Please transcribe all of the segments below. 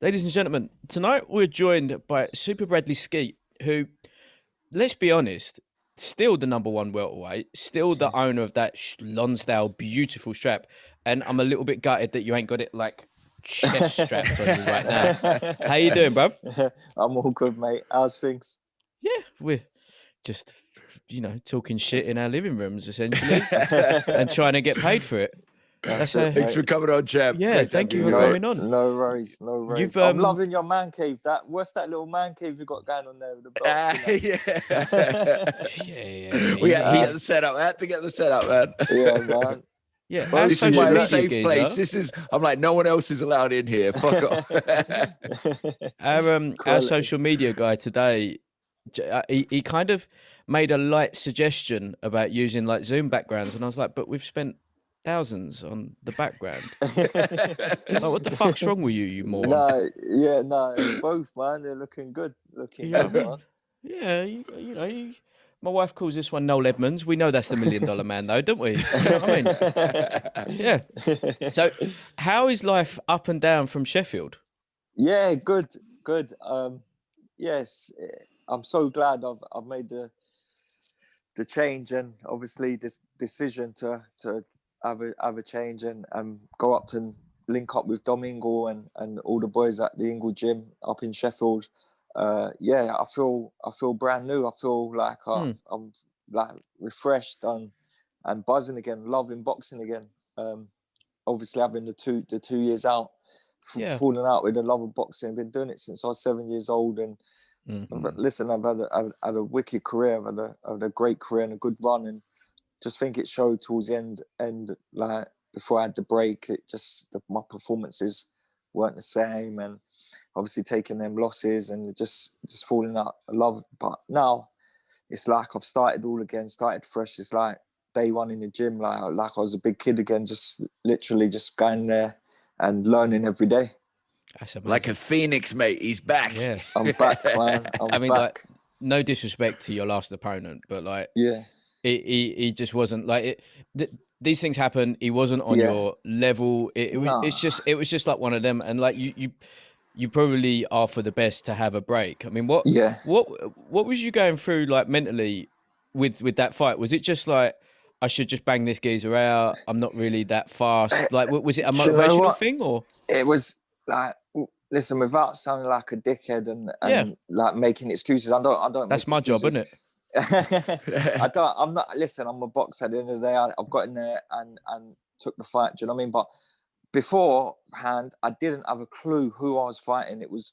Ladies and gentlemen, tonight we're joined by Super Bradley Skeete, who, let's be honest, still the #1 welterweight, still the owner of that Lonsdale beautiful strap. And I'm a little bit gutted that you ain't got it like chest strapped on you right now. How you doing, bruv? I'm all good, mate. How's things? Yeah, we're just, talking shit in our living rooms, essentially, and trying to get paid for it. Thanks for coming on, champ. Yeah, Great thank you have for coming on. No worries, no worries. I'm loving your man cave. What's that little man cave you got going on there with the belts? Yeah. We had to get the setup. I had to get the setup, man. Yeah, man. Yeah, well, this is my safe geezer. place. I'm like, no one else is allowed in here. Fuck off. Our social media guy today, he kind of made a light suggestion about using like Zoom backgrounds, and I was like, but we've spent thousands on the background. Like, what the fuck's wrong with you moron? No, it's both, man. They're looking good. Good, man. Yeah, my wife calls this one Noel Edmonds. We know that's the $1 Million Man, though, don't we? You know what I mean? Yeah. So, how is life up and down from Sheffield? Yeah, good. Yes, I'm so glad I've made the change, and obviously this decision to have a change and go up and link up with Dom Ingle and all the boys at the Ingle gym up in Sheffield. I feel brand new. I feel like I'm like refreshed and buzzing again, loving boxing again. Obviously having the two years out, falling out with the love of boxing. I've been doing it since I was 7 years old, and but listen, I've had a wicked career. I've had a great career and a good run, and just think it showed towards the end, like before I had the break, my performances weren't the same, and obviously taking them losses and just falling out of love. But now it's like I've started all again, started fresh. It's like day one in the gym, like I was a big kid again, just literally just going there and learning every day. That's amazing. Like a phoenix, mate. He's back. Yeah, I'm back, man. I mean, back. Like, no disrespect to your last opponent, but like, yeah. He just wasn't like it. These things happen. He wasn't on your level. It was just like one of them. And like you probably are for the best to have a break. I mean, what was you going through like mentally with that fight? Was it just like, I should just bang this geezer out? I'm not really that fast. Like, was it a motivational thing, or? It was like, listen, without sounding like a dickhead and like making excuses, I don't. That's my job, isn't it? I'm not. Listen, I'm a boxer. At the end of the day, I've got in there and took the fight. Do you know what I mean? But beforehand, I didn't have a clue who I was fighting. It was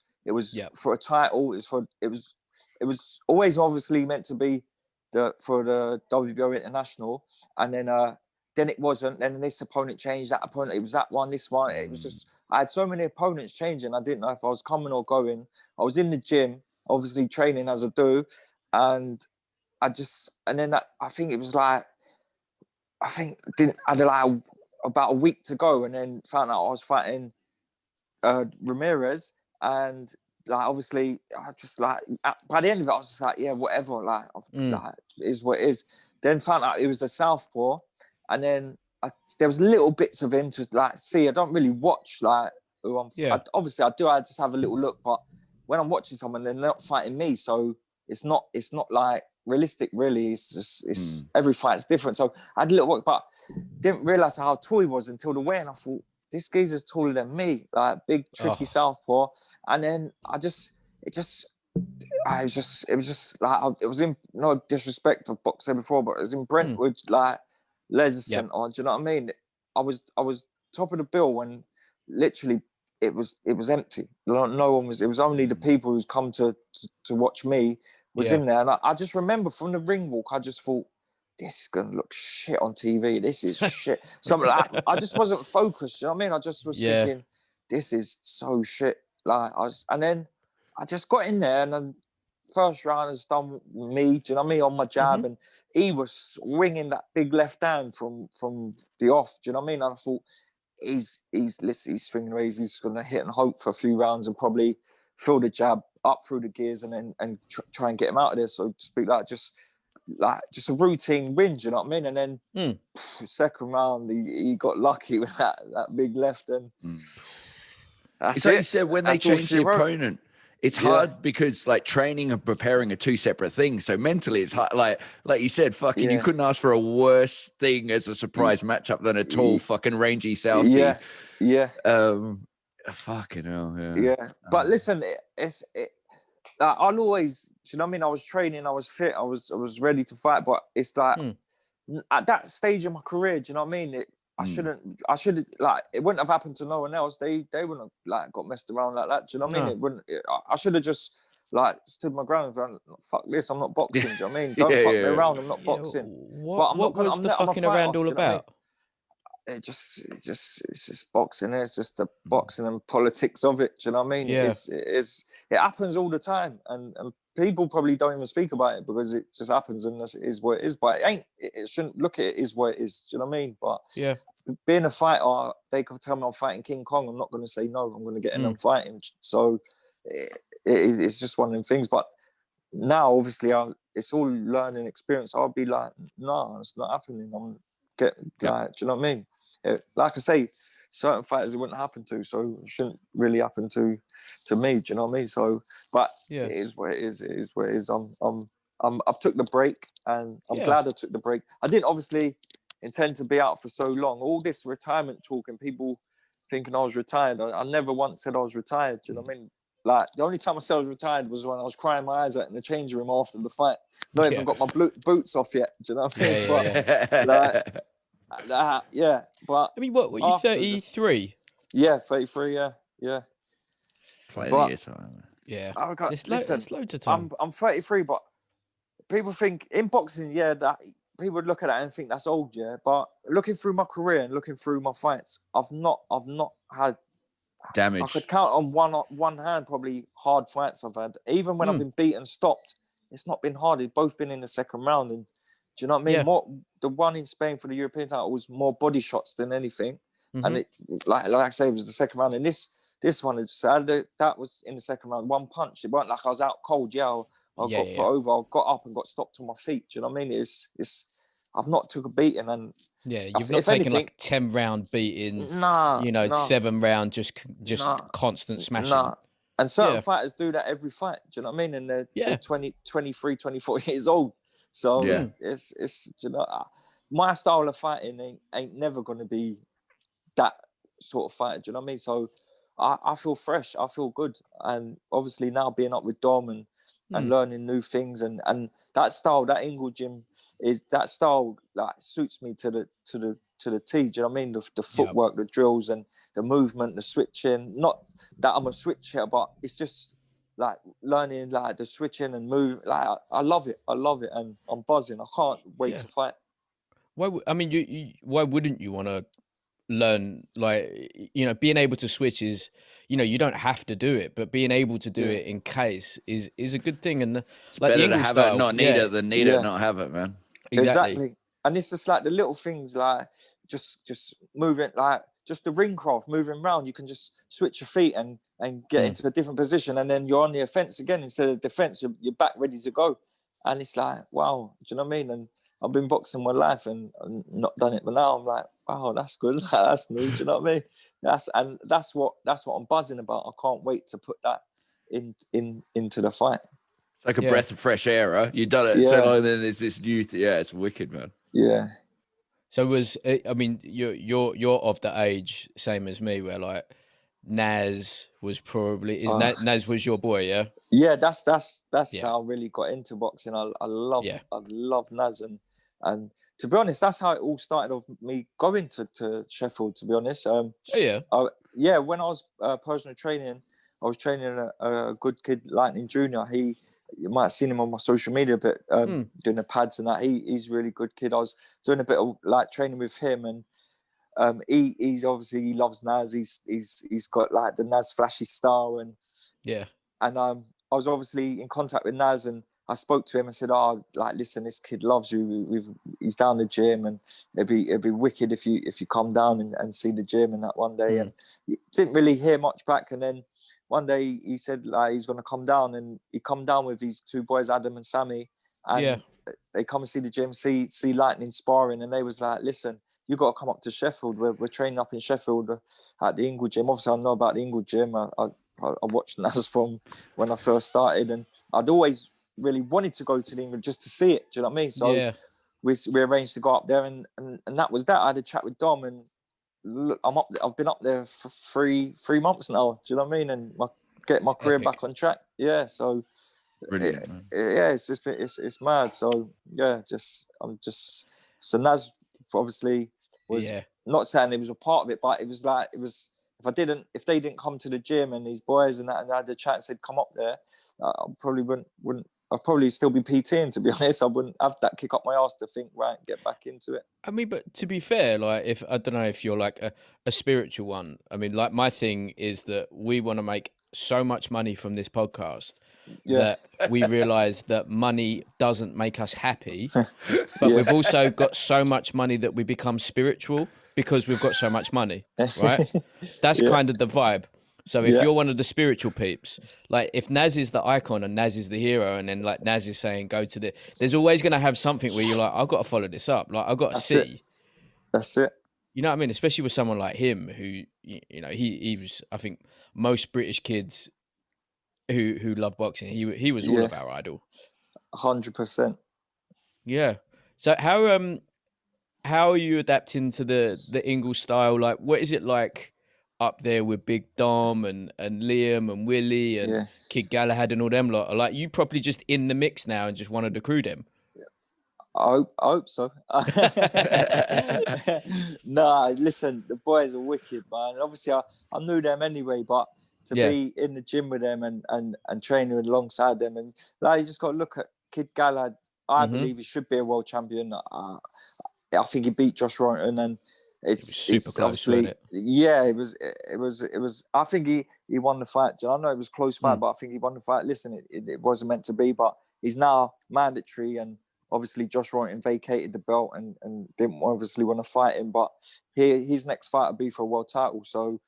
for a title. It was always obviously meant to be for the WBO International, and then it wasn't. Then this opponent changed. That opponent, it was that one. This one. It was just, I had so many opponents changing. I didn't know if I was coming or going. I was in the gym, obviously training as I do, and I think it was like, I had like about a week to go, and then found out I was fighting Ramirez, and like obviously I just like, by the end of it I was just like, yeah, whatever, like is what it is. Then found out it was a southpaw, and then there was little bits of him to like see. I don't really watch like who I'm. Yeah. Obviously I do. I just have a little look, but when I'm watching someone, they're not fighting me, so it's not like realistic, really. It's just every fight's different. So I had a little work, but didn't realize how tall he was until the weigh-in. I thought, this geezer's taller than me, like big tricky southpaw. And then it was in, no disrespect of boxing before, but it was in Brentwood, like leisure centre. Do you know what I mean? I was top of the bill when literally it was empty. No one was. It was only the people who's come to watch me was in there, and I just remember from the ring walk, I just thought, this is gonna look shit on TV. This is shit. Something like that. I just wasn't focused. You know what I mean? I just was thinking, this is so shit. Like and then I just got in there, and then first round has done me. Do you know what I mean? On my jab, and he was swinging that big left hand from the off. Do you know what I mean? And I thought, he's swinging away. He's just gonna hit and hope for a few rounds and probably feel the jab up through the gears and then try and get him out of there. So to speak, just a routine win, do you know what I mean? And then second round, he got lucky with that big left, and It's like you said, when they change the opponent, it's hard because like training and preparing are two separate things. So mentally it's hard. Like you said, fucking, you couldn't ask for a worse thing as a surprise matchup than a tall fucking rangy Southie. Fucking hell. But listen, I'll always, do you know what I mean? I was training, I was fit, I was ready to fight, but it's like at that stage of my career, do you know what I mean? I should like, it wouldn't have happened to no one else. They wouldn't have like got messed around like that. Do you know what I mean? I should have just like stood my ground and gone, fuck this, I'm not boxing. Do you know what I mean? Don't fuck me around, I'm not boxing. What was the fucking around all about? It's just boxing. It's just the boxing and politics of it. Do you know what I mean? It happens all the time, and people probably don't even speak about it because it just happens and this is what it is. But it shouldn't look at it is what it is. Do you know what I mean? But being a fighter, they could tell me I'm fighting King Kong. I'm not going to say no. I'm going to get in and fight him. So it's just one of them things. But now, obviously, it's all learning experience. I'll be like, nah, it's not happening. Like, do you know what I mean? Like I say, certain fighters it wouldn't happen to, so it shouldn't really happen to me. Do you know what I mean? So, but it is what it is. It is what it is. I've took the break, and I'm glad I took the break. I didn't obviously intend to be out for so long. All this retirement talk and people thinking I was retired. I never once said I was retired. Do you know what I mean? Like the only time I said I was retired was when I was crying my eyes out in the change room after the fight. Not even got my boots off yet. Do you know what I mean? But I mean, what were you 33? Yeah, 33. Yeah. Plenty of time. Yeah, it's loads of time. I'm 33, but people think in boxing, that people would look at that and think that's old, But looking through my career and looking through my fights, I've not had damage. I could count on one hand probably hard fights I've had. Even when I've been beaten, stopped, it's not been hard. It's both been in the second round. And do you know what I mean? More, the one in Spain for the European title was more body shots than anything. And it, like I say, it was the second round. And this one, that was in the second round. One punch. It wasn't like I was out cold. I got put over. I got up and got stopped on my feet. Do you know what I mean? It's I've not took a beating, and you've not taken like 10-round beatings. 7 round just constant smashing. And certain fighters do that every fight. Do you know what I mean? And they're 20, 23, 24 years old. So it's you know, my style of fighting ain't never going to be that sort of fighter. Do you know what I mean? So I feel fresh. I feel good. And obviously now being up with Dom and learning new things and that style, that Ingle gym is that style that suits me to the T. Do you know what I mean? The footwork, the drills and the movement, the switching. Not that I'm a switch hitter, but it's just like learning like the switching and move. Like I love it, and I'm buzzing. I can't wait to fight. Why wouldn't you want to learn? Like, being able to switch is, you don't have to do it, but being able to do it in case is a good thing. And it's like better to have it, not need it, than need it, not have it, man. Exactly. And it's just like the little things, like just moving, like just the ring craft, moving around. You can just switch your feet and get into a different position, and then you're on the offense again instead of defense. You're back ready to go, and it's like, wow, do you know what I mean? And I've been boxing my life and not done it, but now I'm like, wow, that's good. That's new. Do you know what I mean? That's what I'm buzzing about. I can't wait to put that into the fight. It's like a breath of fresh air, huh? You've done it so long, and then there's this new it's wicked, man. Yeah. So you're of the age same as me where like Naz was probably Naz was your boy, yeah? Yeah, that's how I really got into boxing. I love Naz and to be honest, that's how it all started off me going to Sheffield, to be honest. When I was personal training, I was training a good kid, Lightning Junior. You might have seen him on my social media, but doing the pads and that. He's a really good kid. I was doing a bit of like training with him, and he's obviously, he loves Naz. He's got like the Naz flashy style, and I was obviously in contact with Naz, and I spoke to him and said, listen, this kid loves you. He's down the gym, and it'd be wicked if you come down and see the gym and that one day. And didn't really hear much back, and then one day he said like he's going to come down, and he come down with these two boys, Adam and Sammy, and they come and see the gym, see Lightning sparring, and they was like, listen, you got to come up to Sheffield. We're training up in Sheffield at the Ingle Gym. Obviously, I know about the Ingle Gym. I watched Naz from when I first started, and I'd always really wanted to go to the Ingle just to see it. Do you know what I mean? So we arranged to go up there, and that was that. I had a chat with Dom, and look, I've been up there for three months now. Do you know what I mean? And get my career back on track. Yeah. So it's just it's mad. So yeah, so Naz obviously was not saying he was a part of it, but it was if they didn't come to the gym and these boys and I had the chat and said come up there, I probably wouldn't. I'd probably still be PTing, to be honest. I wouldn't have that kick up my ass to think, right, get back into it. I mean, but to be fair, like, I don't know if you're like a spiritual one. I mean, like, my thing is that we want to make so much money from this podcast that we realize that money doesn't make us happy, but we've also got so much money that we become spiritual because we've got so much money, right? That's kind of the vibe. So if you're one of the spiritual peeps, like if Naz is the icon and Naz is the hero, and then like Naz is saying go to there's always going to have something where you're like, I've got to follow this up. Like I've got to see. That's it. You know what I mean? Especially with someone like him who, you know, he was, I think most British kids who love boxing, he was all of our idol. 100%. Yeah. So how are you adapting to the Ingle style? Like, what is it like up there with Big Dom and Liam and Willie and Kid Galahad and all them lot? Like, you probably just in the mix now and just wanted to crew them. I hope so. Nah, listen, the boys are wicked, man. Obviously, I knew them anyway, but to be in the gym with them and training alongside them, and like, you just got to look at Kid Galahad. I believe he should be a world champion. I think he beat Josh Warrington, and it's super close, obviously, it was. I think he won the fight. I know it was a close fight, but I think he won the fight. Listen, it wasn't meant to be, but he's now mandatory, and obviously Josh Warrington vacated the belt and didn't obviously want to fight him. But his next fight will be for a world title, so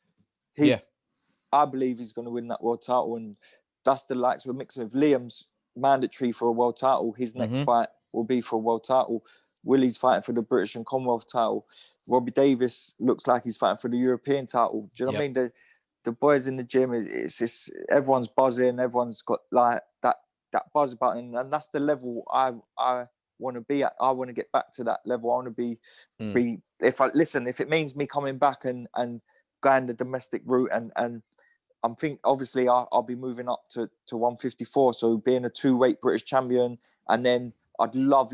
I believe he's going to win that world title, and that's the likes of a mix of Liam's mandatory for a world title. His next fight will be for a world title. Willie's fighting for the British and Commonwealth title. Robbie Davis looks like he's fighting for the European title. Do you know what I mean? The boys in the gym, it's just, everyone's buzzing. Everyone's got like that buzz about it. And that's the level I want to be at. I want to get back to that level. I want to be if it means me coming back and going the domestic route and I'm obviously I'll be moving up to 154. So being a 2-weight British champion, and then I'd love,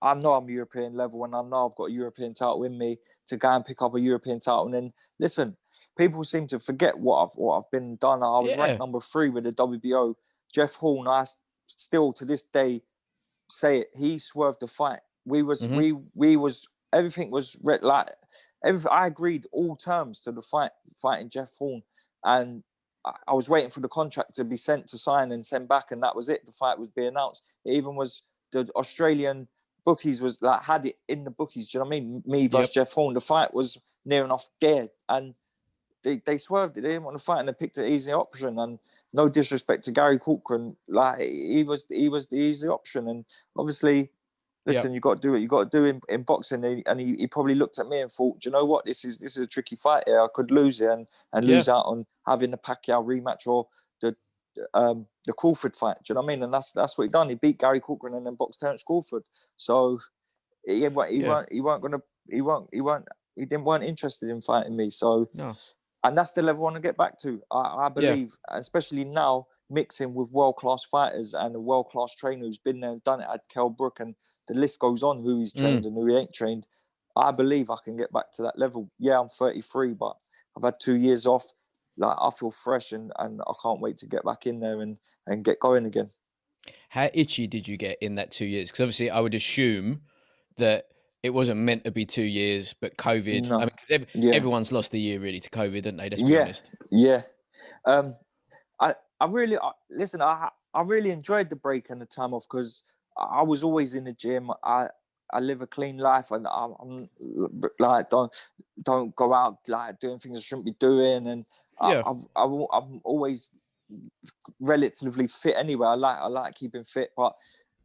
I know I'm European level and I know I've got a European title in me to go and pick up a European title. And then listen, people seem to forget what I've been done. I was ranked number 3 with the WBO. Jeff Horn, I still to this day say it, he swerved the fight. We was everything was like everything. I agreed all terms to the fighting Jeff Horn, and I was waiting for the contract to be sent to sign and send back, and that was it. The fight would be announced. It even was the Australian bookies was like had it in the bookies. Do you know what I mean? Me versus Jeff Horn. The fight was near enough dead, and they swerved it. They didn't want to fight, and they picked an easy option. And no disrespect to Gary Corcoran, like he was the easy option. And obviously, listen, you got to do what you got to do in boxing. And he probably looked at me and thought, do you know what? This is a tricky fight here. I could lose it and lose out on having the Pacquiao rematch or the Crawford fight. Do you know what I mean? And that's what he done. He beat Gary Corcoran and then boxed Terence Crawford. So he weren't interested in fighting me. So and that's the level I want to get back to. I believe, especially now, mixing with world-class fighters and a world-class trainer who's been there and done it at Kell Brook, and the list goes on, who he's trained and who he ain't trained. I believe I can get back to that level. Yeah, I'm 33, but I've had 2 years off. Like, I feel fresh and I can't wait to get back in there and get going again. How itchy did you get in that 2 years? Because obviously I would assume that it wasn't meant to be 2 years, but COVID. No. I mean, cause everyone's lost a year really to COVID, didn't they? Let's be honest. Yeah. I really listen. I really enjoyed the break and the time off because I was always in the gym. I live a clean life, and I'm like don't go out like doing things I shouldn't be doing. And I'm always relatively fit anyway. I like keeping fit, but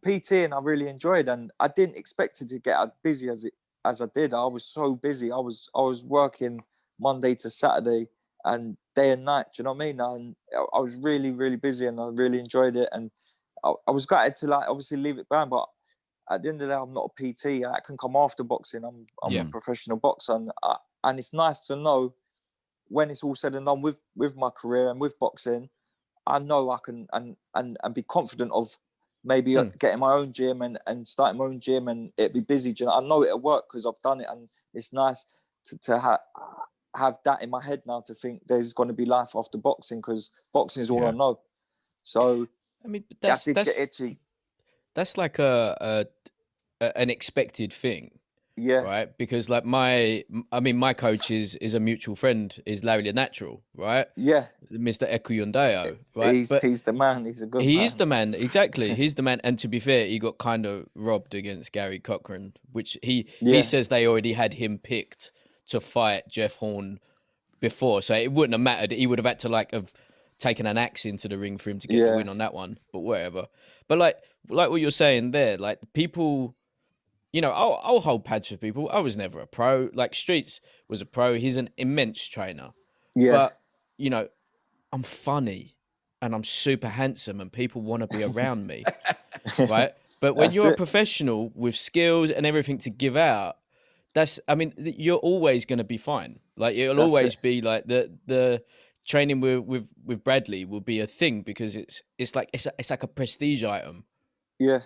PT and I really enjoyed, and I didn't expect it to get as busy as as I did. I was so busy. I was working Monday to Saturday and day and night. Do you know what I mean? And I was really, really busy, and I really enjoyed it. And I was gutted to like obviously leave it behind, but at the end of the day, I'm not a PT. I can come after boxing. I'm a professional boxer, and it's nice to know when it's all said and done with my career and with boxing, I know I can and be confident of maybe getting my own gym and starting my own gym, and it'd be busy. I know it'll work because I've done it, and it's nice to have that in my head now, to think there's going to be life after boxing, because boxing is all I know. So I mean, that's get itchy. That's like an expected thing. Yeah. Right. Because like my coach is a mutual friend, is Larry the Natural, right? Yeah. Mr. Ekuyundeo, right? He's the man. He's a good man. He is the man. Exactly. He's the man. And to be fair, he got kind of robbed against Gary Cochran, which he says they already had him picked to fight Jeff Horn before. So it wouldn't have mattered. He would have had to like have taken an axe into the ring for him to get the win on that one, but whatever. But like what you're saying there, like people, you know, I'll hold pads for people. I was never a pro. Like Streets was a pro. He's an immense trainer. Yeah. But, you know, I'm funny and I'm super handsome and people want to be around me. Right. But when you're a professional with skills and everything to give out, you're always going to be fine. Like it'll always be like the training with Bradley will be a thing, because it's like a prestige item. Yeah.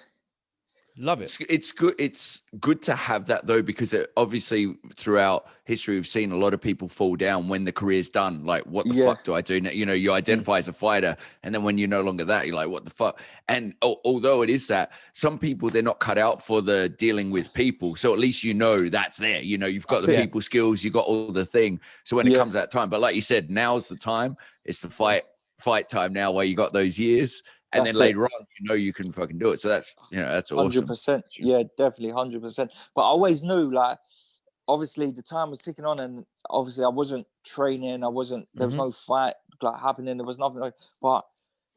Love it. It's good. It's good to have that though, because obviously throughout history we've seen a lot of people fall down when the career's done. Like, what the fuck do I do now? You know, you identify as a fighter, and then when you're no longer that, you're like, what the fuck? And although it is that, some people, they're not cut out for the dealing with people. So at least you know that's there. You know, you've got the people skills, you got all the thing. So when it comes that time, but like you said, now's the time. It's the fight time now, where you got those years. And then later on, you know, you can fucking do it. So that's, you know, that's awesome. 100%. Yeah, definitely 100%. But I always knew, like, obviously the time was ticking on, and obviously I wasn't training. There was no fight like happening. There was nothing. But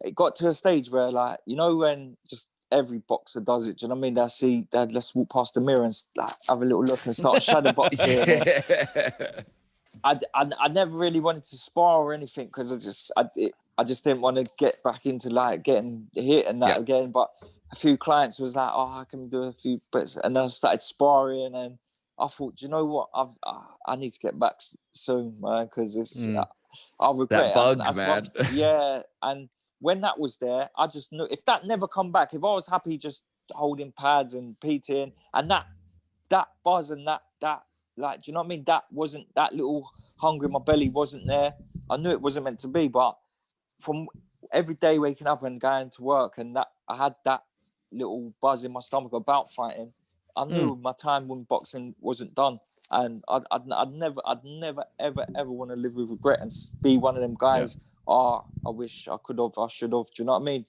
it got to a stage where, like, you know, when just every boxer does it. Do you know what I mean? Let's walk past the mirror and like have a little look and start shadow boxing. I never really wanted to spar or anything, because I just didn't want to get back into like getting hit and that again. But a few clients was like, oh, I can do a few bits, and then I started sparring, and I thought, do you know what? I need to get back soon, man, because it's I regret that bug, man. Yeah, and when that was there, I just knew if that never come back, if I was happy just holding pads and PTing, and that buzz and that like, do you know what I mean? That wasn't, that little hunger in my belly wasn't there. I knew it wasn't meant to be, but from every day waking up and going to work, and that I had that little buzz in my stomach about fighting, I knew my time when boxing wasn't done, and I'd never ever want to live with regret and be one of them guys. I wish I could have, I should have. Do you know what I mean?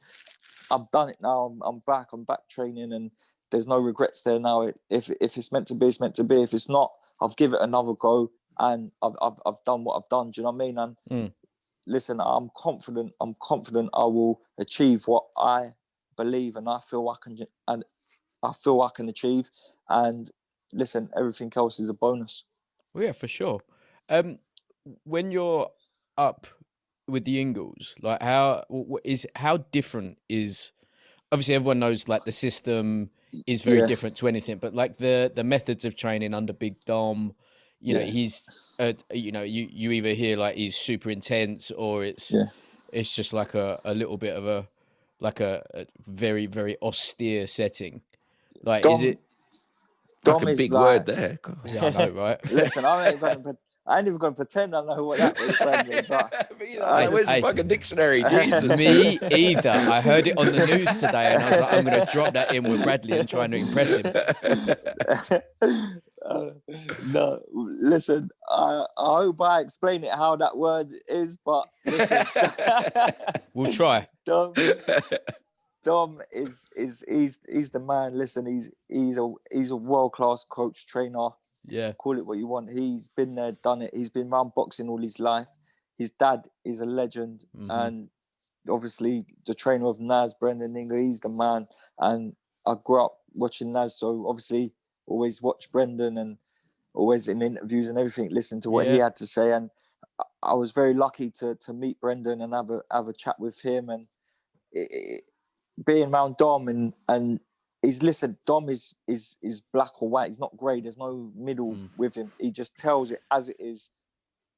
I've done it now. I'm back training, and there's no regrets there now. If it's meant to be, it's meant to be. If it's not, I've given it another go, and I've done what I've done. Do you know what I mean? And listen, I'm confident I will achieve what I believe and I feel I can achieve. And listen, everything else is a bonus. Well, yeah, for sure. When you're up with the Ingles, like how different is, obviously everyone knows like the system is very different to anything, but like the methods of training under Big Dom, you know, he's you know, you either hear like he's super intense, or it's just like a little bit of a very, very austere setting. Like, Dom, is it Dom like a is big like, word there? Yeah, I know, right? Listen, I ain't even going to pretend I know what that was, Bradley. But where's the fucking dictionary? Jesus. Me either. I heard it on the news today, and I was like, I'm going to drop that in with Bradley and trying to impress him. No, listen, I hope I explain it how that word is, but listen. We'll try. Dom is the man. Listen, he's a world-class coach, trainer. Yeah. Call it what you want. He's been there, done it. He's been around boxing all his life. His dad is a legend. And obviously the trainer of Naz, Brendan Ingle, he's the man. And I grew up watching Naz, so obviously always watch Brendan, and always in interviews and everything, listen to what he had to say. And I was very lucky to meet Brendan and have a chat with him. And being around Dom and Dom is black or white. He's not grey. There's no middle with him. He just tells it as it is,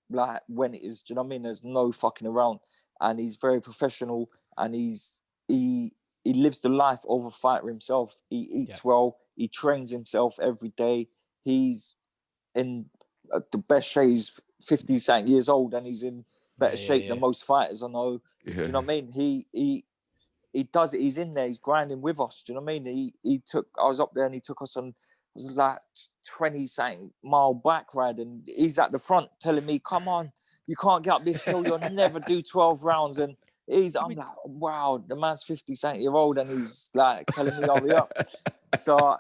like when it is. Do you know what I mean? There's no fucking around. And he's very professional, and he lives the life of a fighter himself. He eats well. He trains himself every day. He's in the best shape. He's 50-something years old, and he's in better shape than most fighters I know. Do you know what I mean? He does it. He's in there. He's grinding with us. Do you know what I mean? I was up there, and he took us on, it was like 20-something mile bike ride, and he's at the front telling me, "Come on, you can't get up this hill. You'll never do 12 rounds." And I'm like, wow, the man's 50-something year old, and he's like telling me hurry up. So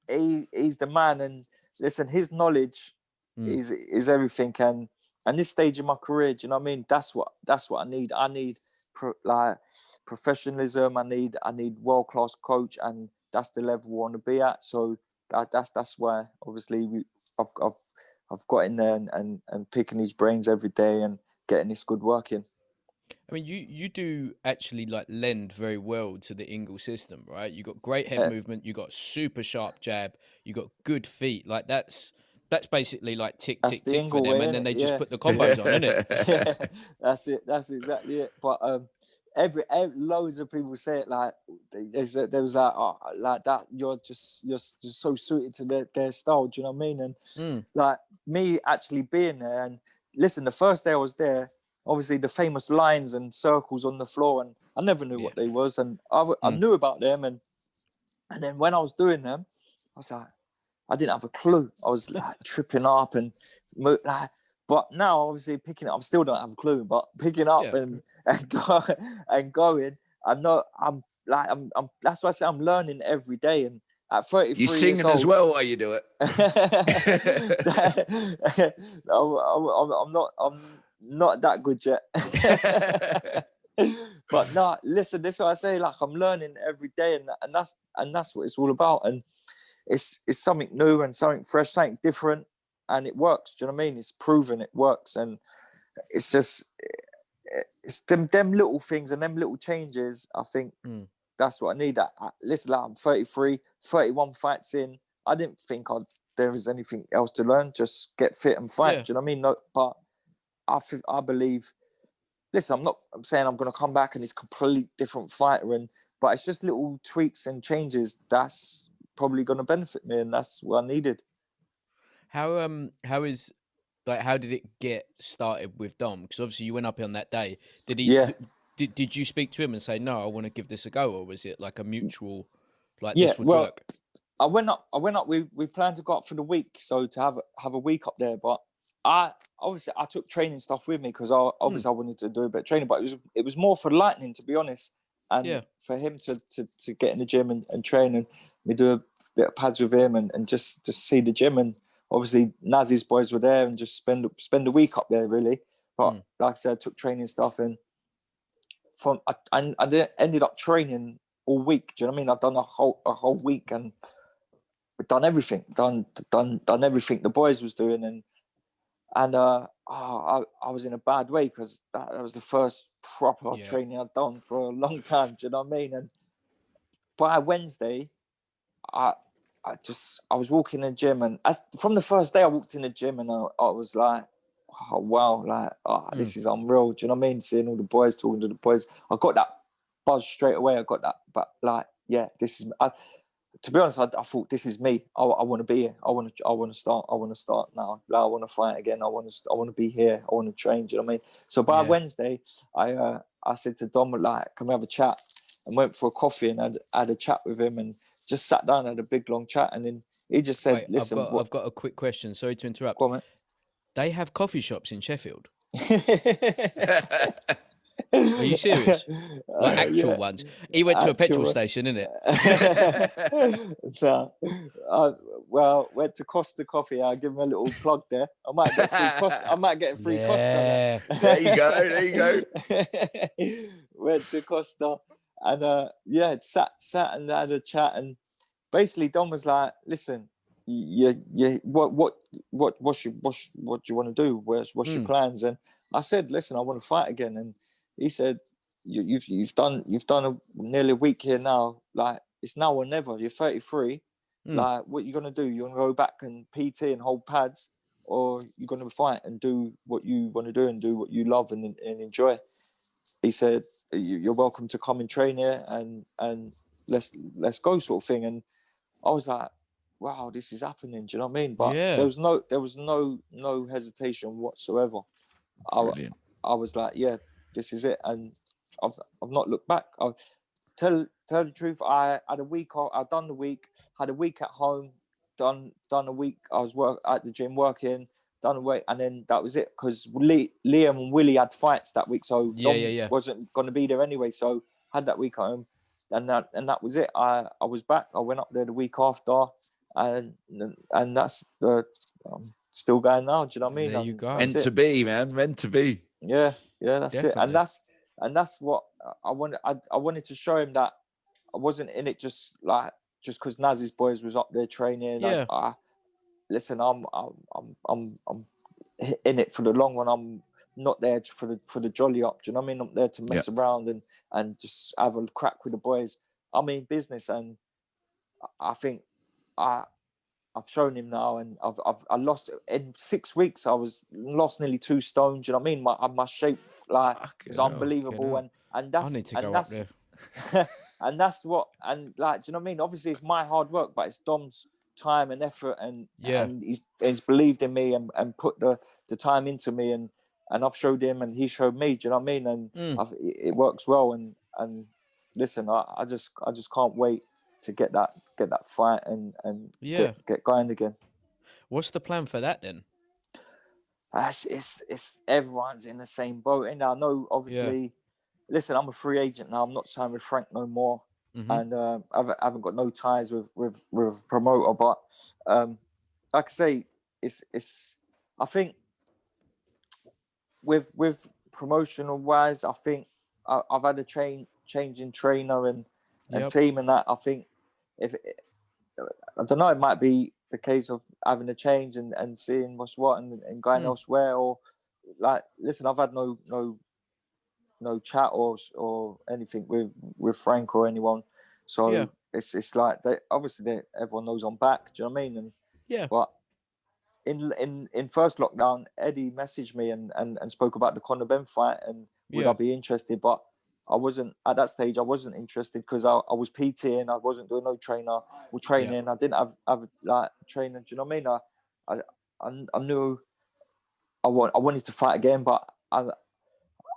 he's the man. And listen, his knowledge is everything. And this stage of my career, do you know what I mean? That's what I need. I need like professionalism. I need world-class coach, and that's the level we want to be at. So that's why obviously I've got in there and picking his brains every day and getting this good work in. I mean, you do actually like lend very well to the Ingle system, right? You got great head movement, you got super sharp jab, you got good feet. Like that's basically like tick for them, and then they just put the combos on, isn't it? That's it. That's exactly it. But every loads of people say it like there was like, oh, like that. You're just so suited to their style. Do you know what I mean? And like me actually being there, and listen, the first day I was there, obviously the famous lines and circles on the floor, and I never knew what they was, and I knew about them, and then when I was doing them, I was like, I didn't have a clue. I was like tripping up and like, but now obviously picking it up, I still don't have a clue, but picking up and going, I know I'm that's why I say I'm learning every day. And at 33 you singing years old, as well while you do it. I'm not that good yet. But no, listen, this is what I say, like I'm learning every day, and that's what it's all about. And it's something new and something fresh, something different, and it works. Do you know what I mean? It's proven it works, and it's just it's them little things and them little changes. I think that's what I need. Listen, like I'm 33, 31 fights in. I didn't think there was anything else to learn. Just get fit and fight. Do you know what I mean? No, but I believe. Listen, I'm saying I'm going to come back and it's completely different fighter, but it's just little tweaks and changes that's probably going to benefit me, and that's what I needed. How did it get started with Dom? Because obviously you went up on that day. Did he? Yeah. Did you speak to him and say, no, I want to give this a go, or was it like a mutual, like this would work? I went up. We planned to go up for the week, so to have a week up there, but I took training stuff with me because I wanted to do a bit of training, but it was more for Lightning, to be honest, and for him to get in the gym and train, and we do a bit of pads with him and just see the gym, and obviously Naz's boys were there, and just spend a week up there really. But like I said, I took training stuff, and I ended up training all week. Do you know what I mean? I've done a whole week and done everything, done everything the boys was doing, and I was in a bad way because that was the first proper training I'd done for a long time. Do you know what I mean? And by Wednesday, I was walking in the gym, and from the first day I walked in the gym, and I was like, oh wow, like this is unreal. Do you know what I mean? Seeing all the boys, talking to the boys, I got that buzz straight away. I got that, but like, yeah, this is. To be honest, I thought this is me. I want to be here. I want to start. I want to start now. Like, I want to fight again. I want to be here. I want to train. Do you know what I mean? So by Wednesday, I said to Dom, like, can we have a chat? And went for a coffee and had a chat with him, and just sat down and had a big long chat. And then he just said, "Listen, I've got a quick question. Sorry to interrupt. Go on, mate. They have coffee shops in Sheffield." Are you serious? Like actual ones? He went to a petrol station, innit? So, went to Costa Coffee. I'll give him a little plug there. I might get free Costa. There you go. Went to Costa and sat and had a chat, and basically Dom was like, listen, what do you want to do? What's your plans? And I said, listen, I want to fight again. And he said, you've done nearly a week here now. Like, it's now or never. You're 33. Like, what you gonna do? You're gonna go back and PT and hold pads, or you're gonna fight and do what you want to do and do what you love and enjoy? He said, you're welcome to come and train here and let's go, sort of thing. And I was like, wow, this is happening. Do you know what I mean? But there was no hesitation whatsoever. I was like, yeah, this is it. And I've not looked back. Tell the truth, I had a week off. I'd done the week, had a week at home, done a week. I was at the gym working, done a week, and then that was it. Because Liam and Willie had fights that week, so Dom wasn't going to be there anyway. So had that week at home, and that was it. I was back. I went up there the week after, and that's I'm still going now. Do you know what I mean? There you go. Meant to be, man. Meant to be. Yeah, that's Definitely. It. And that's what I wanted. I wanted to show him that I wasn't in it just because Naz's boys was up there training. Yeah. Listen, I'm in it for the long run. I'm not there for the jolly up. Do you know what I mean? I'm there to mess around and just have a crack with the boys. I mean business, and I think I've shown him now, and I lost in 6 weeks. I lost nearly 2 stone. Do you know what I mean? My shape is unbelievable, and that's I need to go up there. and that's what, and do you know what I mean? Obviously, it's my hard work, but it's Dom's time and effort, and he's believed in me and put the time into me, and I've showed him, and he showed me. Do you know what I mean? And it works well, and listen, I just can't wait to get that fight and get going again. What's the plan for that then? It's everyone's in the same boat, and I know obviously. Listen, I'm a free agent now. I'm not signed with Frank no more, and I haven't got no ties with a promoter. But like I say, it's I think with promotional wise, I think I've had a change in trainer and team, and that I think I don't know, it might be the case of having a change and seeing what's what and going elsewhere, or listen, I've had no chat or anything with Frank or anyone, so it's like obviously everyone knows I'm back. Do you know what I mean? And but in first lockdown, Eddie messaged me and spoke about the Conor Ben fight and would I be interested, but I wasn't at that stage. I wasn't interested because I was PTing. I wasn't doing no trainer or training. I didn't have like training. Do you know what I mean? I knew I wanted to fight again, but I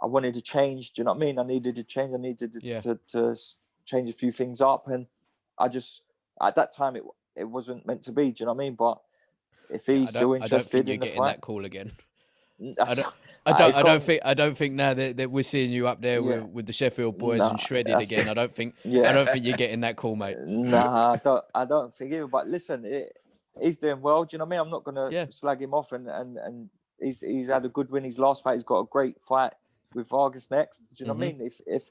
wanted to change. Do you know what I mean? I needed to change. I needed to change a few things up, and I just at that time it wasn't meant to be. Do you know what I mean? But if he's still interested in the fight, that call again. I don't think now that we're seeing you up there with the Sheffield boys and shredded again. I don't think you're getting that call, mate. Nah, I don't think either. But listen, he's doing well. Do you know what I mean? I'm not gonna slag him off, and he's had a good win. His last fight, he's got a great fight with Vargas next. Do you know what I mean? If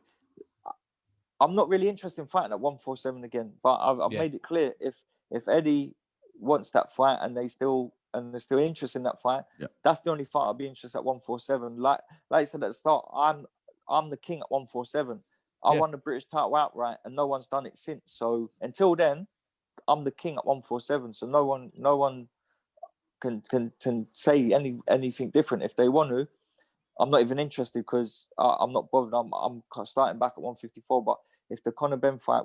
I'm not really interested in fighting at 147 again, but I've made it clear if Eddie wants that fight and they're still interested in that fight, that's the only fight I'll be interested at 147. Like I said at the start, I'm the king at 147. I won the British title outright, and no one's done it since. So until then, I'm the king at 147. So no one can say anything different if they want to. I'm not even interested because I'm not bothered. I'm starting back at 154. But if the Conor Ben fight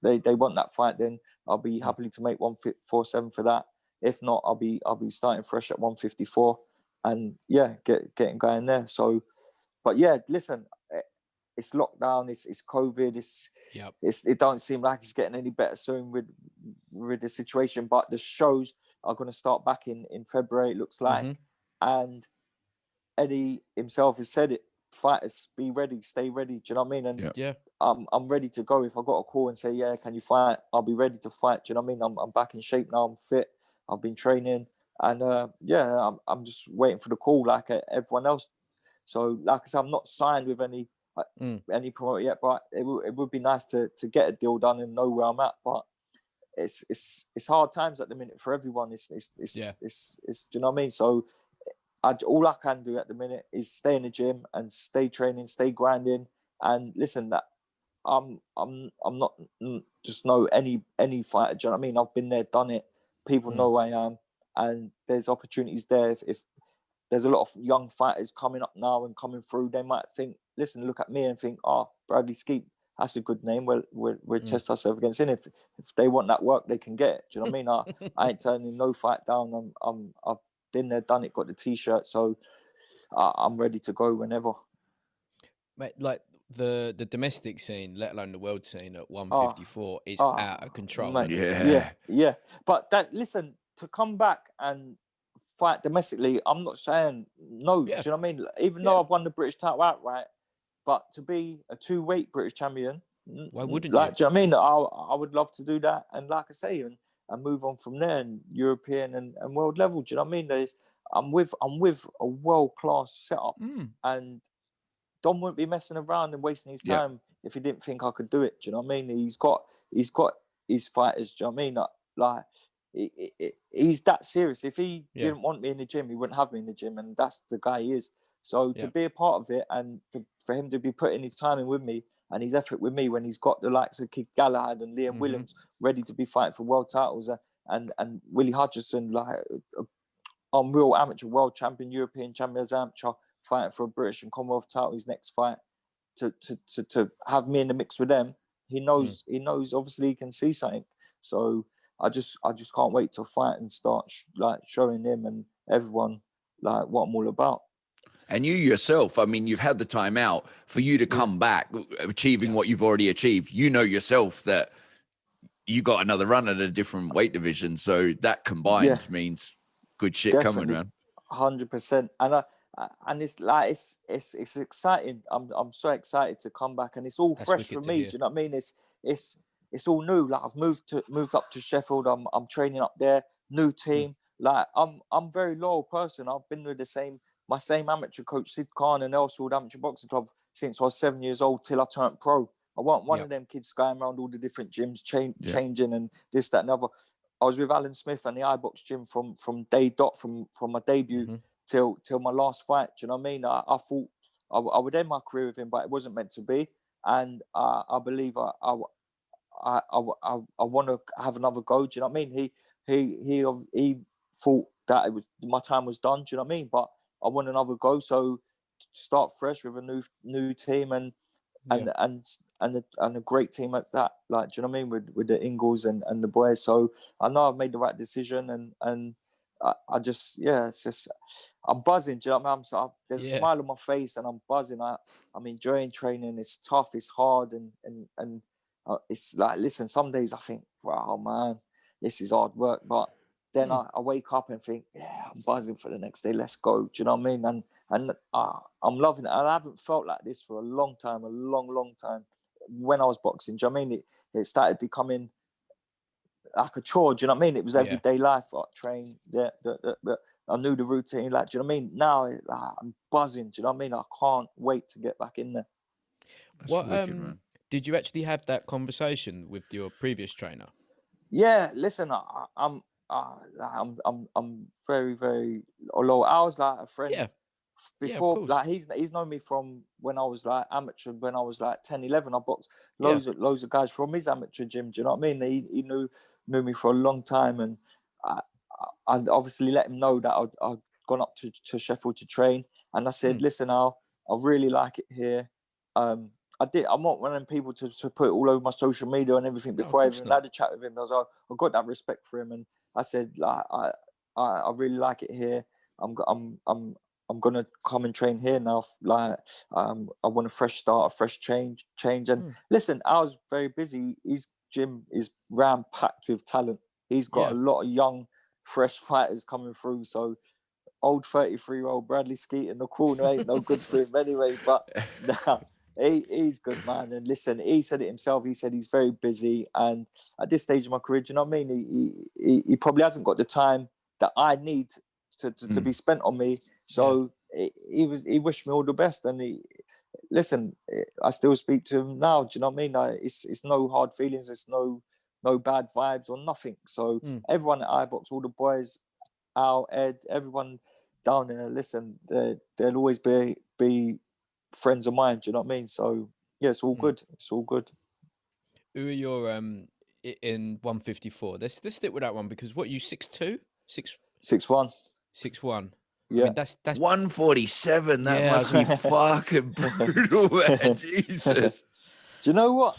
they want that fight, then I'll be happy to make 147 for that. If not, I'll be starting fresh at 154, and getting going there. So, but listen, it's lockdown, it's COVID, it don't seem like it's getting any better soon with the situation. But the shows are going to start back in February, it looks like, and Eddie himself has said it. Fighters, be ready, stay ready. Do you know what I mean? And I'm ready to go. If I got a call and say, can you fight? I'll be ready to fight. Do you know what I mean? I'm back in shape now. I'm fit. I've been training, and I'm just waiting for the call like everyone else. So, like I said, I'm not signed with any promoter yet, but it would be nice to get a deal done and know where I'm at. But it's hard times at the minute for everyone. It's do you know what I mean? So all I can do at the minute is stay in the gym and stay training, stay grinding, and listen. That I'm not just any fighter. Do you know what I mean? I've been there, done it. People know who I am, and there's opportunities there. If there's a lot of young fighters coming up now and coming through, they might think, listen, look at me and think, oh, Bradley Skeete, that's a good name. We'll test ourselves against him. If they want that work, they can get it. Do you know what I mean? I ain't turning no fight down. I've been there, done it, got the t-shirt, so I'm ready to go whenever. Mate, like the domestic scene, let alone the world scene at 154, is out of control. Mate, yeah. But listen, to come back and fight domestically, I'm not saying no. Do you know what I mean? Even though I've won the British title outright, but to be a 2-weight British champion, why wouldn't you? Do you know what I mean? I would love to do that, and like I say, and move on from there, and European and world level. Do you know what I mean? I'm with a world class setup, and Dom wouldn't be messing around and wasting his time if he didn't think I could do it. Do you know what I mean? He's got his fighters. Do you know what I mean? Like he's that serious. If he didn't want me in the gym, he wouldn't have me in the gym, and that's the guy he is. So to be a part of it, and for him to be putting his time in with me and his effort with me, when he's got the likes of Keith Galahad and Liam Williams ready to be fighting for world titles, and Willie Hutchison, like unreal amateur world champion, European champion as amateur, fighting for a British and Commonwealth title, his next fight, to have me in the mix with them, he knows obviously he can see something. So I just can't wait to fight and start showing him and everyone like what I'm all about. And you yourself, I mean, you've had the time out. For you to come back, achieving what you've already achieved, you know yourself that you got another run at a different weight division. So that combined means good shit coming, man. 100%. And it's like it's exciting. I'm so excited to come back, and it's all fresh for me. Do you know what I mean? It's all new. Like I've moved up to Sheffield. I'm training up there. New team. Like I'm a very loyal person. I've been with my same amateur coach, Sid Khan, and Elswood Amateur Boxing Club since I was 7 years old till I turned pro. I wasn't one of them kids going around all the different gyms, changing and this, that, and other. I was with Alan Smith and the iBox gym from day dot, from my debut till my last fight. Do you know what I mean? I thought I would end my career with him, but it wasn't meant to be. And I believe I want to have another go. Do you know what I mean? He thought that my time was done. Do you know what I mean? But I want another go, so to start fresh with a new team and a great team at that. Like, do you know what I mean? With the Ingles and the boys. So I know I've made the right decision, and I just it's just I'm buzzing. Do you know what I mean? There's a smile on my face, and I'm buzzing. I'm enjoying training. It's tough. It's hard, and it's like, listen. Some days I think, wow, man, this is hard work, but then I wake up and think, I'm buzzing for the next day. Let's go. Do you know what I mean? And I'm loving it. And I haven't felt like this for a long time, a long time. When I was boxing, do you know what I mean? It started becoming like a chore. Do you know what I mean? It was everyday life. I trained. I knew the routine. Like, do you know what I mean? Now I'm buzzing. Do you know what I mean? I can't wait to get back in there. That's wicked, man. Did you actually have that conversation with your previous trainer? Yeah. Listen, I'm very, very low. I was like a friend before. Like he's known me from when I was like amateur. When I was like 10, 11, I boxed loads of guys from his amateur gym. Do you know what I mean? He knew me for a long time, and I obviously let him know that I'd gone up to Sheffield to train, and I said, listen, I really like it here. I'm not one of them people to put it all over my social media and everything before I even had a chat with him. I got that respect for him, and I said, like, I really like it here. I'm gonna come and train here now. Like, I want a fresh start, a fresh change. And listen, I was very busy. His gym is ram packed with talent. He's got a lot of young, fresh fighters coming through. So old 33-year-old Bradley Skeete in the corner ain't no good for him anyway. But he's good, man. And listen, he said it himself. He said he's very busy, and at this stage of my career, do you know what I mean? He probably hasn't got the time that I need to be spent on me. So he wished me all the best, and listen, I still speak to him now. Do you know what I mean? It's no hard feelings. It's no no bad vibes or nothing. So everyone at iBox, all the boys, Al, Ed, everyone down there, listen, they'll always be friends of mine. Do you know what I mean? So yeah, it's all good. It's all good. Who are your in 154? Let's stick with that one, because what, you 6'2"? 6'1". 6'1". Yeah. I mean, that's 147. That must be fucking brutal, man. Jesus. Do you know what?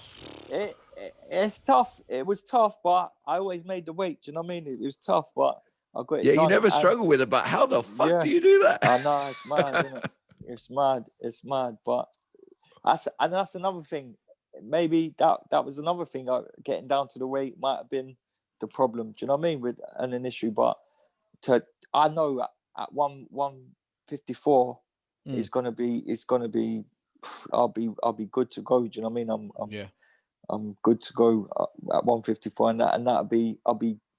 It's tough. It was tough, but I always made the weight. Do you know what I mean? It was tough, but I got it done. Yeah, you never struggle with it, but how the fuck do you do that? I know, it's mad, isn't it? It's mad. It's mad. But that's another thing. Maybe that was another thing. Getting down to the weight might have been the problem. Do you know what I mean? With an issue, but I know at 154 it's gonna be. I'll be good to go. Do you know what I mean? I'm good to go at 154, and I'll be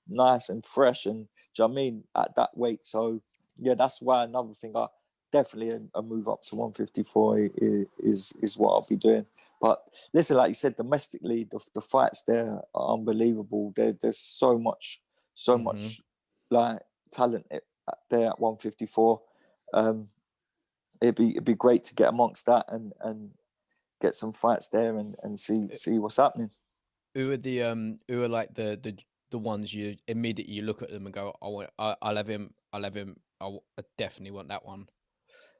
nice and fresh, and do you know what I mean, at that weight. So yeah, that's why another thing, I definitely a move up to 154 is what I'll be doing. But listen, like you said, domestically, the fights there are unbelievable. There's so much like talent there at 154. It'd be great to get amongst that and get some fights there and see what's happening. Who are like the ones you immediately look at them and go, I'll have him, I definitely want that one?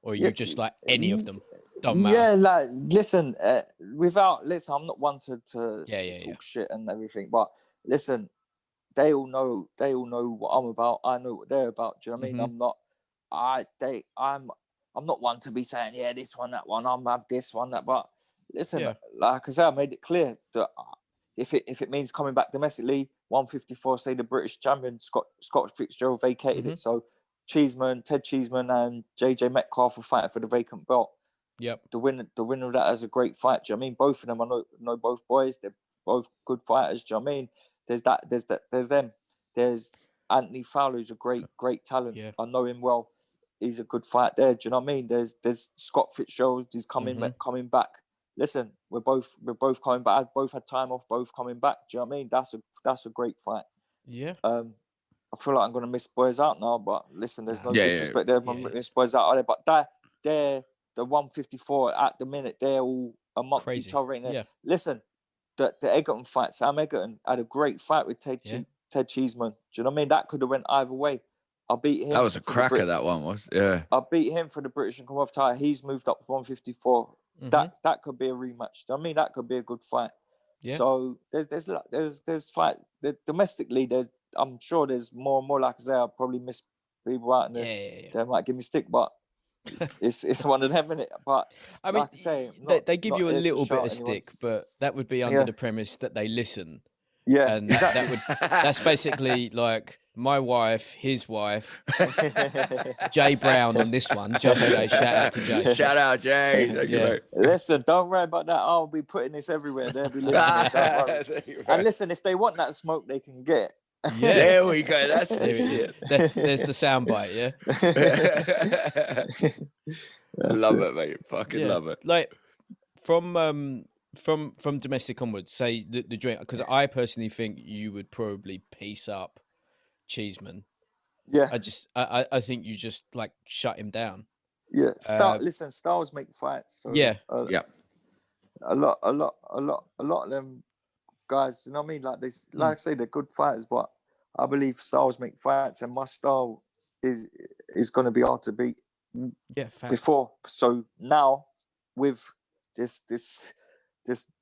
Or you just like any of them? Don't matter. Yeah, like listen, I'm not one to talk shit and everything, but listen, they all know what I'm about. I know what they're about. Do you know what I mean? I'm not one to be saying, yeah, this one, that one, I'm have this one, that. But listen, like I said, I made it clear that if it means coming back domestically, 154, say the British champion Scott Fitzgerald vacated it, so Ted Cheeseman and JJ Metcalf are fighting for the vacant belt. Yep. The winner of that is a great fight. Do you know what I mean? Both of them, I know both boys. They're both good fighters. Do you know what I mean? There's them. There's Anthony Fowler, who's a great talent. Yeah. I know him well. He's a good fight there. Do you know what I mean? There's Scott Fitzgerald. He's coming back. Listen, we're both coming back. Both had time off. Both coming back. Do you know what I mean? That's a great fight. Yeah. I feel like I'm gonna miss boys out now, but listen, there's no disrespect there. Miss boys out there, but they're the 154 at the minute. They're all amongst each other right now. Yeah. Listen, the Egerton fight. Sam Egerton had a great fight with Ted Cheeseman. Do you know what I mean? That could have went either way. I beat him. That was a cracker. That one was. Yeah. I beat him for the British and Commonwealth title. He's moved up to 154. That could be a rematch. I mean, that could be a good fight. Yeah. So there's fight. Domestically, I'm sure there's more and more. Like I say, I'll probably miss people out, and they might give me stick, but it's one of them, innit? But I mean, like I say, they give you a little bit of stick, but that would be under the premise that they listen. Yeah, and that's basically like my wife, his wife, Jay Brown on this one. Just Jay, shout out to Jay. Shout out Jay. Thank you. Listen, don't worry about that. I'll be putting this everywhere. They'll be listening. And listen, if they want that smoke, they can get. Yeah, there we go. That's there's the soundbite. Yeah, love it, mate. Fucking love it. Like from domestic onwards, say the drink, because I personally think you would probably piece up Cheeseman. Yeah, I think you just like shut him down. Yeah, listen, styles make fights. So a lot of them guys, you know what I mean? Like this, like I say, they're good fighters, but I believe styles make fights, and my style is going to be hard to beat. Yeah, facts. Before. So now with this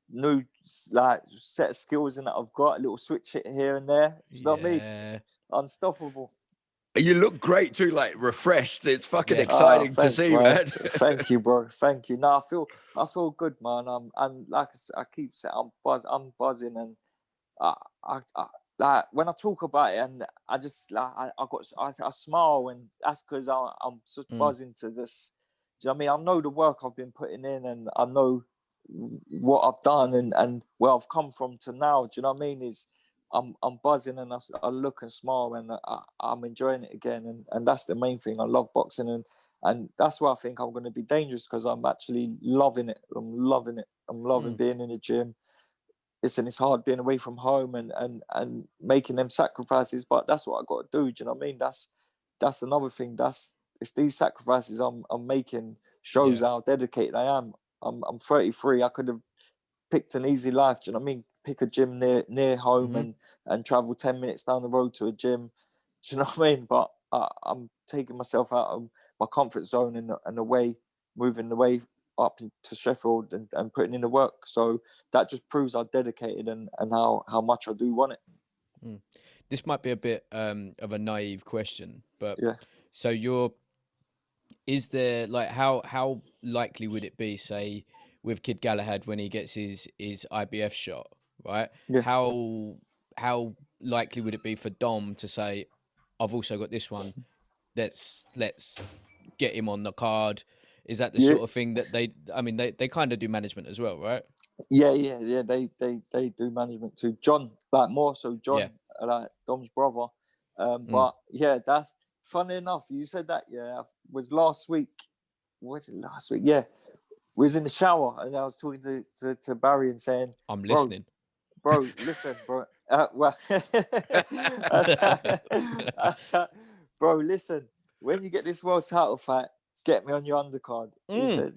new like set of skills in that I've got, a little switch hit here and there. You know what I mean? Unstoppable. You look great too, like refreshed. It's fucking exciting to see, man. Thank you, bro. Thank you. No, I feel good, man. I'm like I keep saying, I'm buzzing, and I like when I talk about it, and I just like I smile, and that's because I'm just buzzing to this. Do you know what I mean? I know the work I've been putting in, and I know what I've done, and where I've come from to now. Do you know what I mean? I'm buzzing, and I look and smile, and I'm enjoying it again, and that's the main thing. I love boxing, and that's why I think I'm going to be dangerous, because I'm actually loving it. I'm loving it. I'm loving being in the gym. listen, it's hard being away from home and making them sacrifices, but that's what I got to do. Do you know what I mean? That's another thing. It's these sacrifices I'm making shows how dedicated I am. I'm 33. I could have picked an easy life. Do you know what I mean? Pick a gym near home and travel 10 minutes down the road to a gym. Do you know what I mean? But I'm taking myself out of my comfort zone and away, moving away up to Sheffield and putting in the work. So that just proves how dedicated and how much I do want it. This might be a bit of a naive question, but so is there, like, how likely would it be, say, with Kid Galahad when he gets his IBF shot, right? Yeah. How likely would it be for Dom to say, I've also got this one, let's get him on the card? Is that the sort of thing that they kind of do management as well, right? Yeah. They do management too. John, like more so John, like Dom's brother. But yeah, that's funny enough. You said that. Yeah, was last week. Was it last week? Yeah, we was in the shower and I was talking to Barry and saying, "I'm listening, bro. Listen, bro. Bro, listen. When you get this world title fight, get me on your undercard." He said,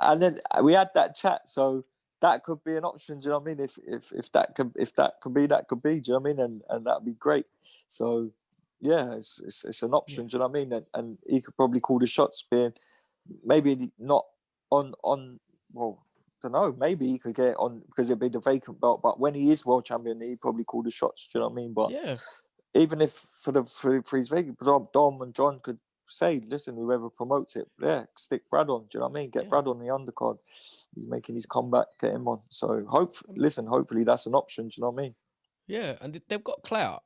and then we had that chat. So that could be an option. Do you know what I mean? If that could be, that could be. Do you know what I mean? And that'd be great. So yeah, it's an option. Do you know what I mean? And he could probably call the shots, being maybe not on. Well, I don't know. Maybe he could get on because it'd be the vacant belt. But when he is world champion, he probably call the shots. Do you know what I mean? But yeah, even if for his vacant, Dom and John could say, listen, whoever promotes it, stick Brad on. Do you know what I mean? Get Brad on the undercard. He's making his comeback. Get him on. So hopefully that's an option. Do you know what I mean? Yeah, and they've got clout.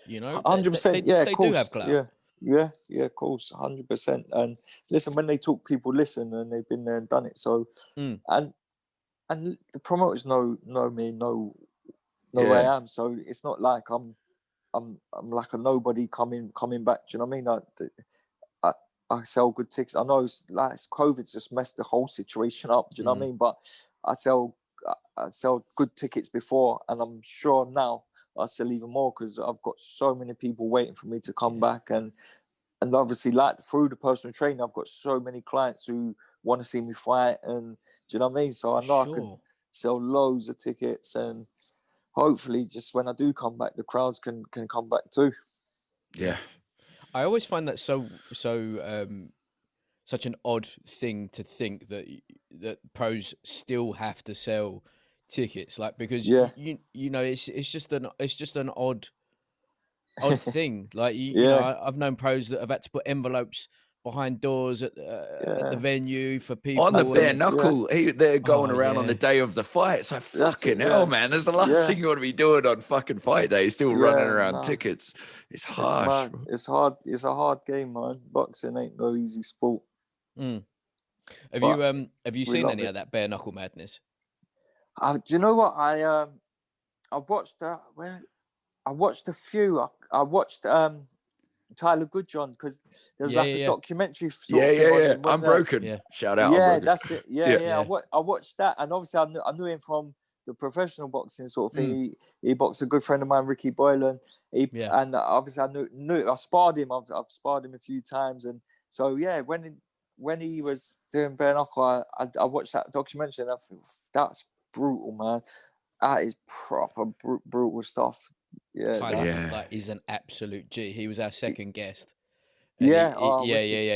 You know, 100%. They do have clout. Yeah, of course, 100%. And listen, when they talk, people listen, and they've been there and done it. So, and the promoters know me, know who I am. So it's not like I'm like a nobody coming back. Do you know what I mean? I sell good tickets. I know it's like COVID's just messed the whole situation up. Do you know what I mean? But I sell good tickets before, and I'm sure now I sell even more because I've got so many people waiting for me to come back, and obviously, like through the personal training, I've got so many clients who want to see me fight, and do you know what I mean? So I know I could sell loads of tickets, and hopefully, just when I do come back, the crowds can come back too. Yeah, I always find that such an odd thing to think that pros still have to sell tickets, like, because you know it's just an odd thing. Like you know, I've known pros that have had to put envelopes behind doors at the venue for people on the bare knuckle. They're going around on the day of the fight. It's like, fucking hell, man. That's the last thing you want to be doing on fucking fight day. Still running around tickets. It's harsh. It's hard. It's a hard game, man. Boxing ain't no easy sport. Have you seen any of that bare knuckle madness? Do you know what? I watched I watched a few. I watched Tyler Goodjohn, because there was a documentary sort of thing on him, Unbroken. Yeah. Shout out. Yeah, Unbroken. that's it. Yeah. I watched that, and obviously I knew him from the professional boxing sort of thing. He boxed a good friend of mine, Ricky Boylan. And obviously I knew I sparred him. I've sparred him a few times, and so when he was doing bare knuckle, I watched that documentary, and I thought, that's brutal, man. That is proper brutal stuff. Yeah, Tyler is an absolute G. He was our second guest. Yeah,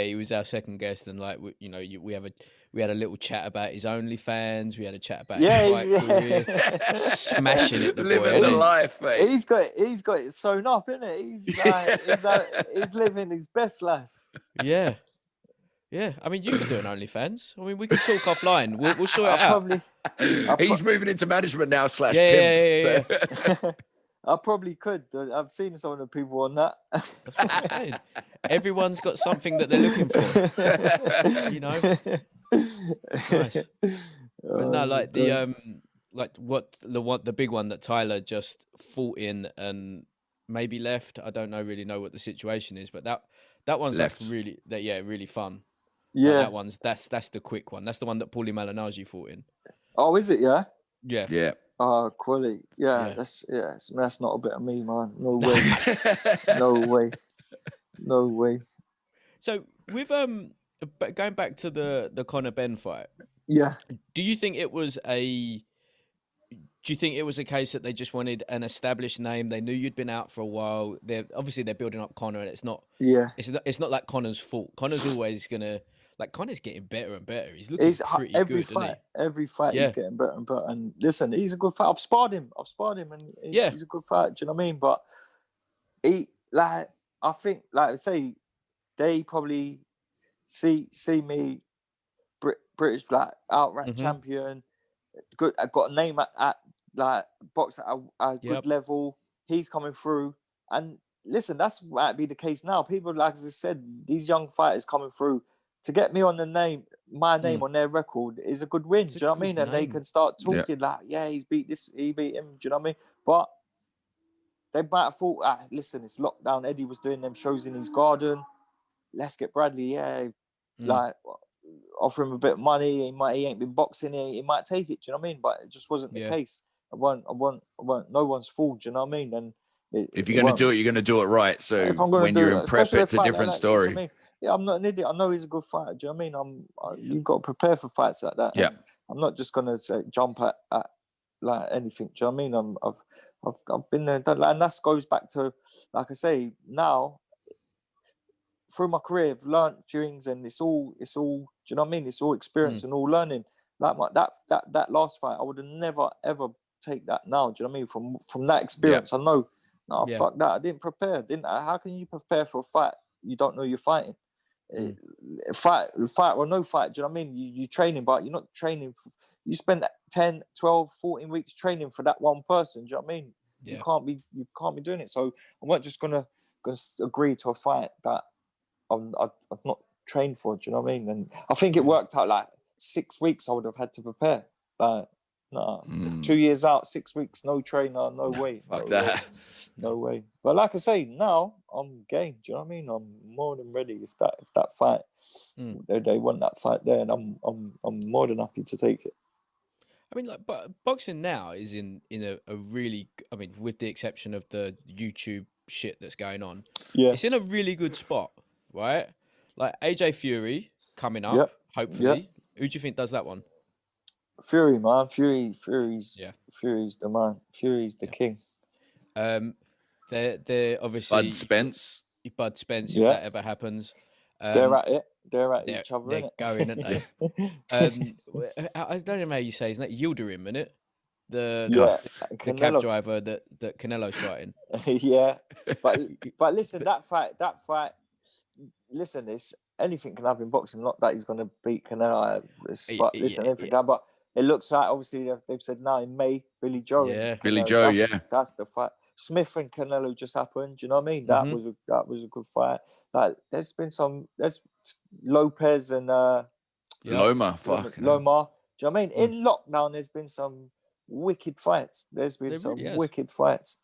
he was our second guest, and like we had a little chat about his OnlyFans. We had a chat about his fight career, smashing it. Living the life, mate. He's got it sewn up, isn't it? He's living his best life. Yeah. I mean, you could do an OnlyFans. I mean, we could talk offline. We'll sort it out. He's moving into management now / pimp. Yeah. I probably could. I've seen some of the people on that. That's what I'm saying. Everyone's got something that they're looking for. You know. Nice. But no, like the big one that Tyler just fought in and maybe left. I don't really know what the situation is, but that one's left. Like really fun. Yeah, like that one's that's the quick one. That's the one that Paulie Malignaggi fought in. Oh, is it? Yeah. Yeah. Quality. Yeah, that's not a bit of me, man. No way. No way. No way. So with going back to the Conor Benn fight. Yeah. Do you think it was a case that they just wanted an established name? They knew you'd been out for a while. They're building up Conor, and it's not like Conor's fault. Conor's always gonna, like, Conor's getting better and better. He's looking pretty good, isn't he? Every fight he's getting better and better. And listen, he's a good fighter. I've sparred him, and he's a good fighter. Do you know what I mean? But I think, like I say, they probably see me, British, like, outright champion. Good. I got a name at like box at a good level. He's coming through, and listen, that's might be the case now. People, like as I said, these young fighters coming through, to get me on my name on their record is a good win. Do you know what I mean? And they can start talking like, he beat him. Do you know what I mean? But they might have thought, listen, it's lockdown. Eddie was doing them shows in his garden. Let's get Bradley. Like, offer him a bit of money. He ain't been boxing. He might take it. Do you know what I mean? But it just wasn't the case. I want. No one's fool. Do you know what I mean? And if you're going to do it, you're going to do it right. So when you're in prep, it's a different story. I mean, I'm not an idiot. I know he's a good fighter. Do you know what I mean? You've got to prepare for fights like that. Yeah. I'm not just going to say jump at like anything. Do you know what I mean? I've been there, and that goes back to, like I say, now through my career, I've learned a few things, and it's all. Do you know what I mean? It's all experience and all learning. Like that last fight, I would have never ever take that now. Do you know what I mean? From that experience, I know. No, fuck that. I didn't prepare. How can you prepare for a fight you don't know you're fighting? Fight or no fight. Do you know what I mean? You training, but you're not training. You spend 10, 12, 14 weeks training for that one person. Do you know what I mean? Yeah. You can't be doing it. So I'm not just gonna agree to a fight that I'm not trained for. Do you know what I mean? And I think it worked out like 6 weeks. I would have had to prepare. Like, no, 2 years out, 6 weeks, no trainer, no way. Fuck that. No way. But like I say, now I'm game. Do you know what I mean? I'm more than ready. If that fight, they want that fight there, and I'm more than happy to take it. I mean, like, but boxing now is in a really, I mean, with the exception of the YouTube shit that's going on, it's in a really good spot, right? Like AJ Fury coming up, hopefully. Who do you think does that one? Fury, man. Fury's the man. Fury's the king. They're obviously Bud Spence. If that ever happens, they're at it. They're at each other. They're going, aren't they? I don't know how you say, isn't it Yildirim, isn't it? The cab driver that Canelo's fighting. Yeah, but listen, that fight. Listen, anything can happen in boxing. Not that he's going to beat Canelo. But listen, anything can. But it looks like, obviously they've said now in May, Billy Joe. Yeah, Billy Joe. That's the fight. Smith and Canelo just happened. Do you know what I mean? That was a good fight. Like, there's Lopez and Loma. Loma. Do you know what I mean? In lockdown, there's been some wicked fights. Wicked fights.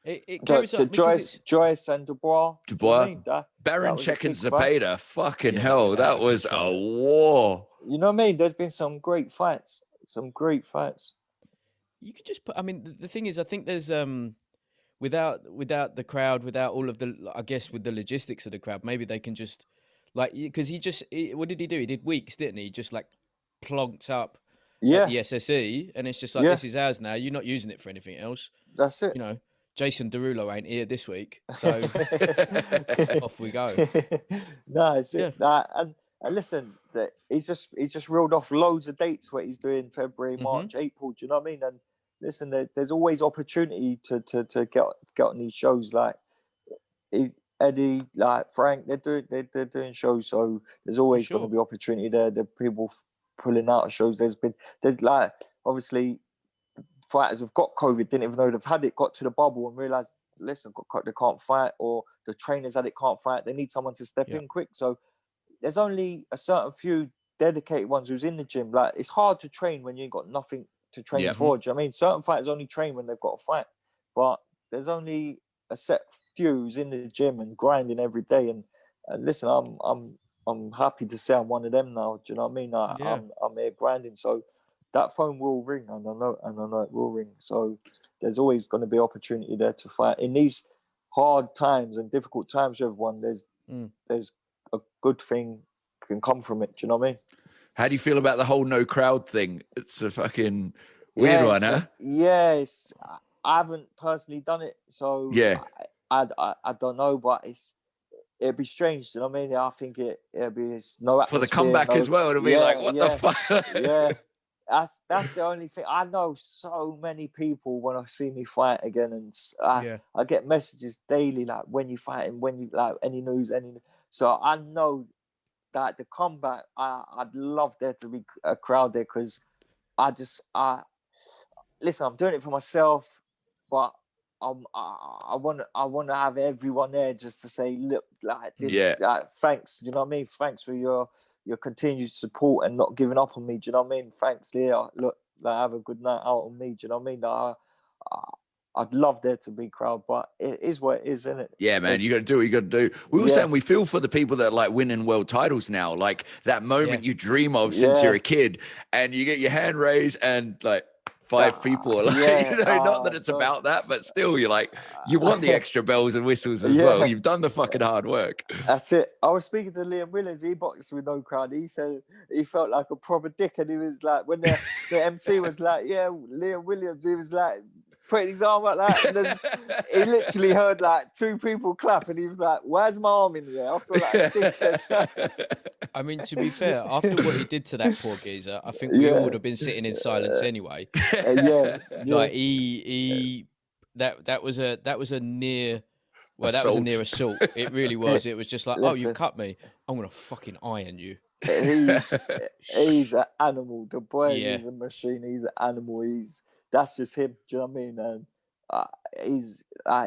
It carries up Joyce and Dubois. You know I mean? Baron Check-in Zapata. Fucking hell, that was a war. You know what I mean? There's been some great fights. You could just put. I mean, the thing is, I think there's without the crowd, without all of the, I guess, with the logistics of the crowd, maybe they can just, like, because what did he do? He did weeks, didn't he? Just like plonked up at the SSE, and it's just like, this is ours now. You're not using it for anything else. That's it. You know, Jason Derulo ain't here this week, so off we go. No, it's it. And listen, he's just reeled off loads of dates what he's doing February, March, April. Do you know what I mean? And listen, there's always opportunity to get on these shows. Like Eddie, like Frank, they're doing shows, so there's always going to be opportunity there. The people pulling out of shows. There's like, obviously, fighters have got COVID, didn't even know they've had it, got to the bubble and realised, listen, they can't fight, or the trainers that it can't fight. They need someone to step in quick. So there's only a certain few dedicated ones who's in the gym. Like, it's hard to train when you ain't got nothing to train for. Do you know what I mean? Certain fighters only train when they've got to fight, but there's only a set few who's in the gym and grinding every day. And listen, I'm happy to say I'm one of them now. Do you know what I mean? I'm here grinding. So that phone will ring, and I know it will ring. So there's always going to be opportunity there to fight in these hard times and difficult times for everyone. There's a good thing can come from it. Do you know what I mean? How do you feel about the whole no crowd thing? It's a fucking weird one, huh? I haven't personally done it, so I don't know, but it'd be strange. Do you know what I mean? I think it'd be no atmosphere for the comeback as well. It'll be like, what the fuck? Yeah. That's the only thing. I know so many people when I see me fight again, and I get messages daily like, when you fighting, when you like any news. So I know that the comeback, I'd love there to be a crowd there, because listen, I'm doing it for myself, but I want to have everyone there just to say, look, like this, thanks. Do you know what I mean? Thanks for your continued support and not giving up on me. Do you know what I mean? Thanks, Leah. Look, like, have a good night out on me. Do you know what I mean? I'd love there to be crowd, but it is what it is, isn't it? Yeah, man, you got to do what you got to do. We were saying we feel for the people that like winning world titles now, like that moment you dream of since you're a kid, and you get your hand raised and like 5 people, like, not that it's about that, but still, you're like, you want the extra bells and whistles as well. You've done the fucking hard work. That's it. I was speaking to Liam Williams. He boxed with no crowd. He said he felt like a proper dick, and he was like, when the MC was like, Liam Williams, he was like putting his arm like that, and he literally heard like 2 people clap, and he was like, "Where's my arm in the air?" I feel like a dickhead. I mean, to be fair, after what he did to that poor geezer, I think we all would have been sitting in silence anyway. Like that was a near. Well, that was a near assault. It really was. It was just like, oh, you've cut me. I'm gonna fucking iron you. He's an animal. The boy is a machine. He's an animal. That's just him. Do you know what I mean? And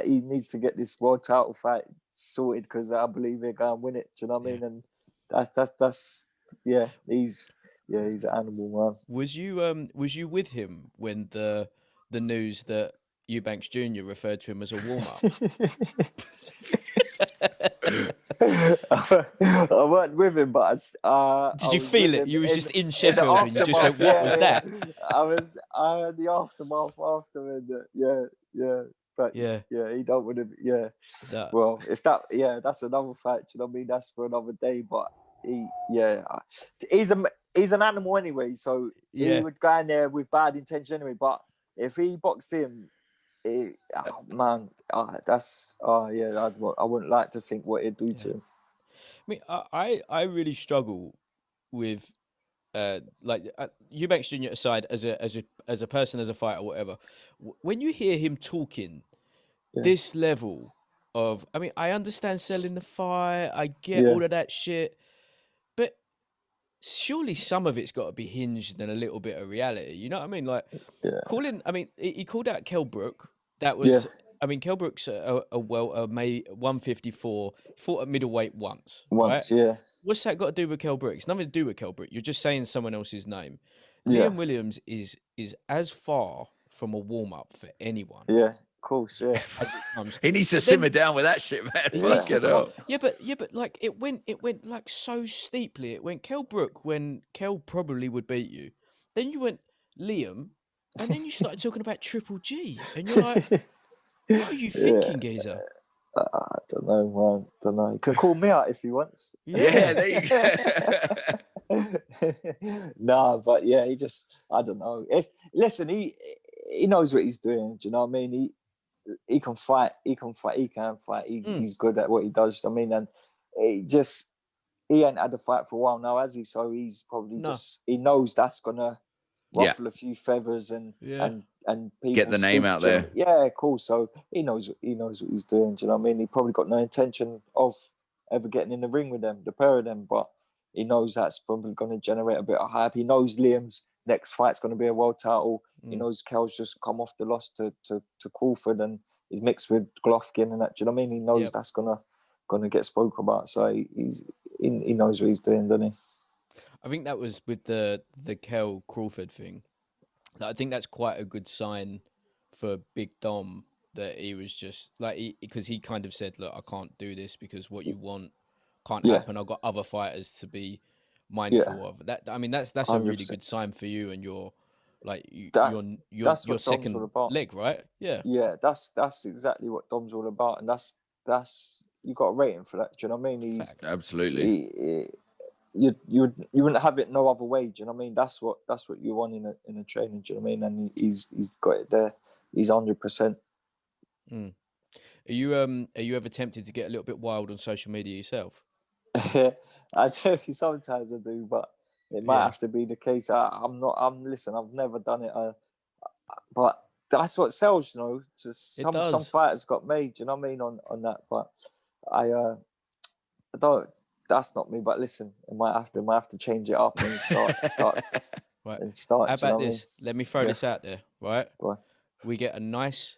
he needs to get this world title fight sorted, because I believe he'll go and win it. Do you know what I mean? And that's he's an animal, man. Was you with him when the news that Eubanks Jr. referred to him as a warm-up? I weren't with him, but did you feel it? You was just in Sheffield and you just went, what was that? I had the aftermath after, and but he don't want to. Well, if that's another fight. You know what I mean? That's for another day. But he's an animal anyway. So he would go in there with bad intention anyway. But if he boxed him, I wouldn't like to think what he'd do to him. I mean, I really struggle with Eubanks Jr. aside, as a person, as a fighter, whatever. When you hear him talking this level of, I mean, I understand selling the fight, I get all of that shit, but surely some of it's got to be hinged in a little bit of reality. You know what I mean? Like he called out Kell Brook. That was, I mean, Kell Brook's a 154, fought at middleweight once, right? What's that got to do with Kell Brook? It's nothing to do with Kell Brook. You're just saying someone else's name. Liam Williams is as far from a warm-up for anyone. Yeah, of course, He needs to simmer down with that shit, man. But like it went like so steeply. It went Kell Brook when Kell probably would beat you. Then you went Liam, and then you started talking about Triple G, and you're like, what are you thinking, geezer? I don't know, man. Don't know. You can call me out if you want. Yeah, there you go. Nah, but he just, I don't know. Listen, he knows what he's doing. Do you know what I mean? He can fight. He's good at what he does. I mean, and he ain't had a fight for a while now, has he? So he's probably he knows that's gonna ruffle a few feathers and people get the name out there. Yeah, cool. So he knows what he's doing. Do you know what I mean? He probably got no intention of ever getting in the ring with them, the pair of them, but he knows that's probably going to generate a bit of hype. He knows Liam's next fight's going to be a world title. He knows Kell's just come off the loss to Crawford and he's mixed with Golovkin and that. Do you know what I mean? He knows that's gonna get spoke about. So he knows what he's doing, doesn't he? I think that was with the Kell Crawford thing. I think that's quite a good sign for Big Dom, that he was just like, because he kind of said, look, I can't do this because what you want can't happen. I've got other fighters to be mindful of. That, I mean, that's a really good sign for you and your Like your second leg, right? Yeah, that's exactly what Dom's all about, and that's you got to rate him for that. Do you know what I mean? He's absolutely. You wouldn't have it no other way. Do you know what I mean? That's what you want in a training. Do you know what I mean? And he's got it there. He's 100%. Are you ever tempted to get a little bit wild on social media yourself? I do sometimes, I do, but it might have to be the case. Listen, I've never done it, but that's what sells, you know. Just some fighters got made. You know what I mean on that, but I don't. That's not me. But listen, I might have to change it up and start. Right. And start. How about this? I mean? Let me throw this out there. Right. We get a nice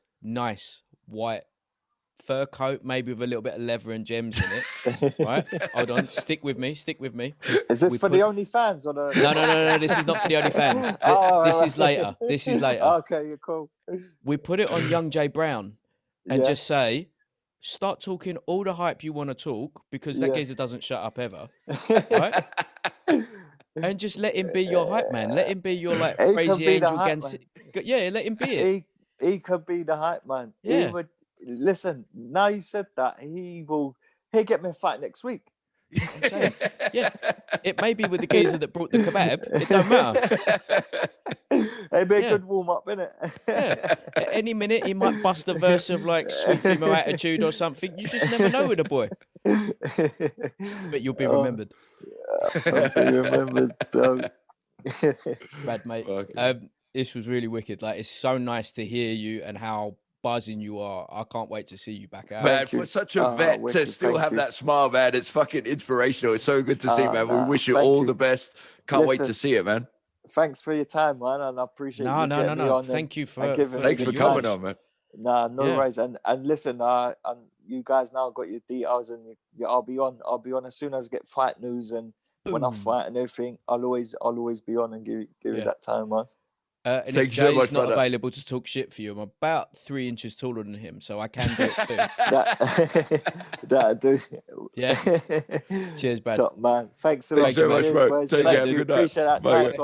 white fur coat, maybe with a little bit of leather and gems in it. Right? Hold on. Stick with me. Is this for the OnlyFans or the? No. This is not for the OnlyFans. This is later. This is later. Okay, you're cool. We put it on Young Jay Brown and just say, start talking all the hype you want to talk, because that geezer doesn't shut up ever. Right? And just let him be your hype man. Let him be your crazy angel. Yeah, let him be it. He could be the hype man. Yeah. He would. Listen, now you said that, he'll get me a fight next week. I'm saying, yeah, it may be with the geezer that brought the kebab. It don't matter. It'd be a good warm up, innit? Yeah. At any minute, he might bust a verse of Sweet Female Attitude or something. You just never know with a boy. But you'll be remembered. I'll be remembered. Brad, mate. This was really wicked. It's so nice to hear you and how buzzing you are. I can't wait to see you back out. Man, for such a vet to still have that smile, man, it's fucking inspirational. It's so good to see, man. We wish you all the best. Can't wait to see it, man. Thanks for your time, man, and I appreciate you getting me on. Thank you for thanks for coming on, man. No worries. And listen, and you guys now got your details, and I'll be on as soon as I get fight news, and when I fight and everything, I'll always be on and give you that time, man. And if Jay's not available to talk shit for you, I'm about 3 inches taller than him, so I can do it too. That'll do. Yeah. Cheers, Brad. Top man. Thanks so much, bro. Take care. Good night. Appreciate that. Nice one.